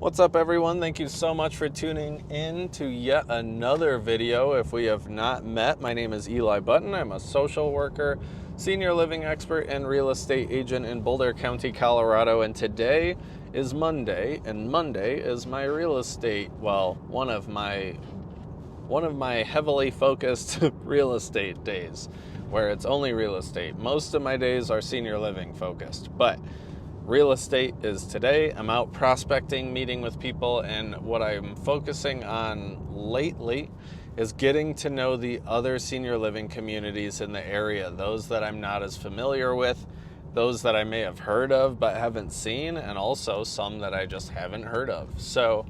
What's up, everyone? Thank you so much for tuning in to yet another video. If we have not met, my name is Eli Button. I'm a social worker, senior living expert, and real estate agent in Boulder County, Colorado. And today is Monday, and Monday is my real estate, one of my heavily focused real estate days, where it's only real estate. Most of my days are senior living focused, but real estate is today. I'm out prospecting, meeting with people, and what I'm focusing on lately is getting to know the other senior living communities in the area, those that I'm not as familiar with, those that I may have heard of but haven't seen, and also some that I just haven't heard of. So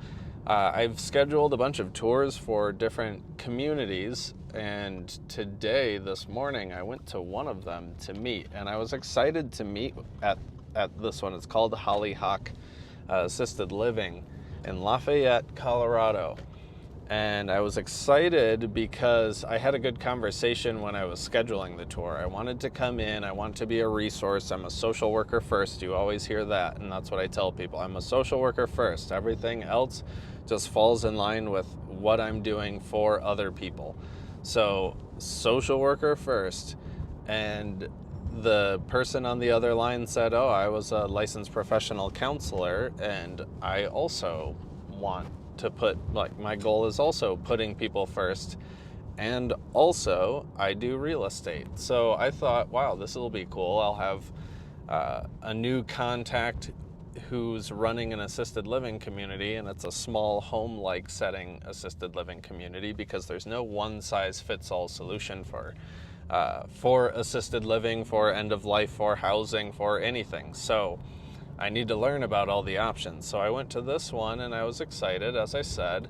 I've scheduled a bunch of tours for different communities, and today, this morning, I went to one of them to meet, and I was excited to meet at this one. It's called Hollyhock Assisted Living in Lafayette, Colorado. And I was excited because I had a good conversation when I was scheduling the tour. I wanted to come in, I want to be a resource. I'm a social worker first. You always hear that, and that's what I tell people. I'm a social worker first. Everything else just falls in line with what I'm doing for other people. So, social worker first. And the person on the other line said, oh, I was a licensed professional counselor, and I also want to my goal is also putting people first, and also I do real estate. So I thought, wow, this will be cool. I'll have a new contact who's running an assisted living community, and it's a small home-like setting assisted living community, because there's no one-size-fits-all solution for assisted living, for end of life, for housing, for anything. So I need to learn about all the options. So I went to this one, and I was excited, as I said.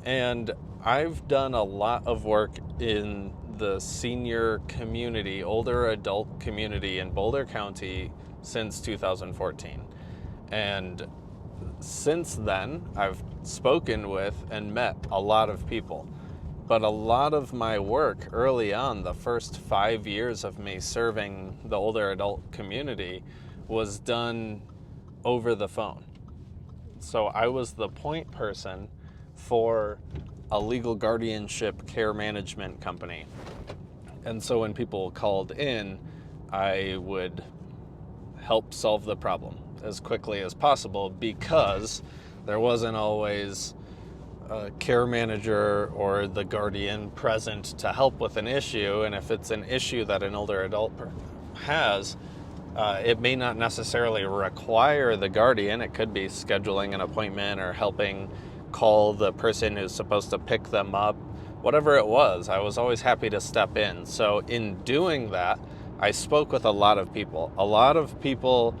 And I've done a lot of work in the senior community, older adult community in Boulder County since 2014. And since then, I've spoken with and met a lot of people. But a lot of my work early on, the first 5 years of me serving the older adult community, was done over the phone. So I was the point person for a legal guardianship care management company. And so when people called in, I would help solve the problem as quickly as possible, because there wasn't always a care manager or the guardian present to help with an issue. And if it's an issue that an older adult has, it may not necessarily require the guardian. It could be scheduling an appointment or helping call the person who's supposed to pick them up. Whatever it was, I was always happy to step in. So in doing that, I spoke with a lot of people. A lot of people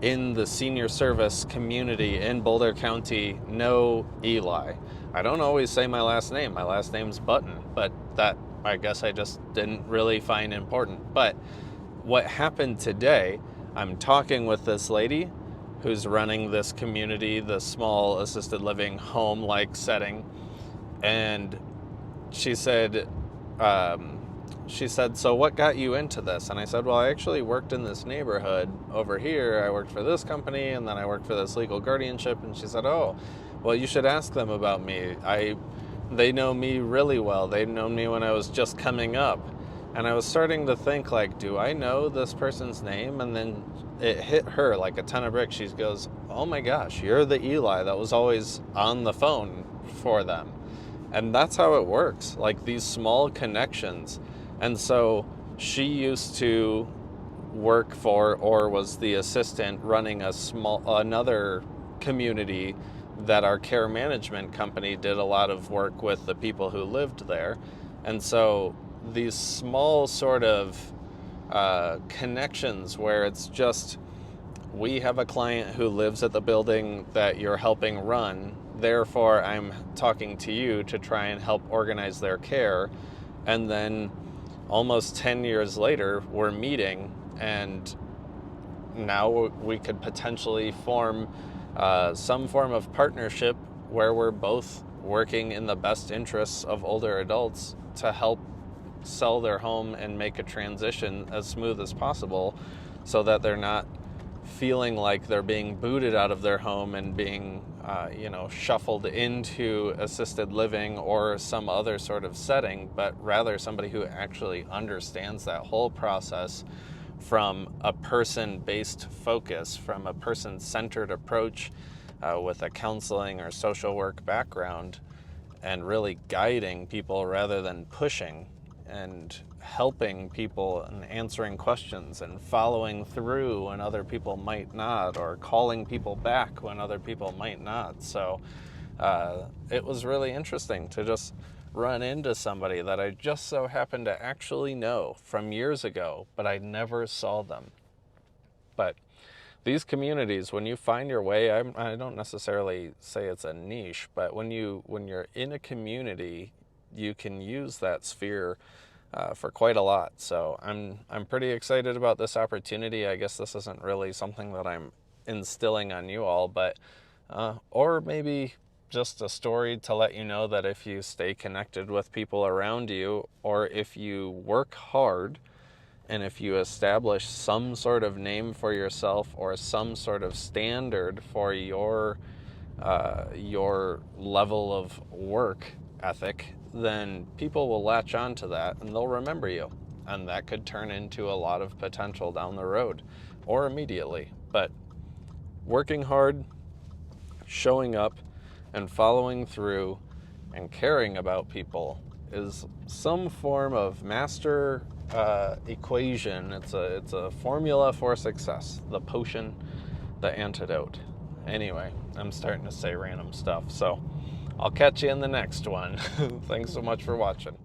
in the senior service community in Boulder County know Eli. I don't always say my last name. My last name's Button, but that I guess I just didn't really find important. But what happened today, I'm talking with this lady who's running this community, the small assisted living home-like setting, and she said, so what got you into this? And I said, well, I actually worked in this neighborhood over here. I worked for this company, and then I worked for this legal guardianship. And she said, oh, well, you should ask them about me. They know me really well. They've known me when I was just coming up. And I was starting to think, do I know this person's name? And then it hit her like a ton of bricks. She goes, oh my gosh, you're the Eli that was always on the phone for them. And that's how it works, these small connections. And so she used to work for, or was the assistant running another community that our care management company did a lot of work with the people who lived there. And so these small sort of connections where it's just, we have a client who lives at the building that you're helping run, therefore I'm talking to you to try and help organize their care. And then almost 10 years later, we're meeting, and now we could potentially form some form of partnership where we're both working in the best interests of older adults to help sell their home and make a transition as smooth as possible, so that they're not feeling like they're being booted out of their home and being, shuffled into assisted living or some other sort of setting, but rather somebody who actually understands that whole process from a person-based focus, from a person-centered approach with a counseling or social work background, and really guiding people rather than pushing, and helping people and answering questions and following through when other people might not, or calling people back when other people might not. So it was really interesting to just run into somebody that I just so happened to actually know from years ago, but I never saw them. But these communities, when you find your way, I don't necessarily say it's a niche, but when you're in a community, you can use that sphere for quite a lot. So I'm pretty excited about this opportunity. I guess this isn't really something that I'm instilling on you all, but or maybe just a story to let you know that if you stay connected with people around you, or if you work hard, and if you establish some sort of name for yourself or some sort of standard for your level of work ethic, then people will latch on to that and they'll remember you. And that could turn into a lot of potential down the road or immediately. But working hard, showing up, and following through and caring about people is some form of master equation. It's a formula for success. The potion, the antidote. Anyway, I'm starting to say random stuff, so I'll catch you in the next one. Thanks so much for watching.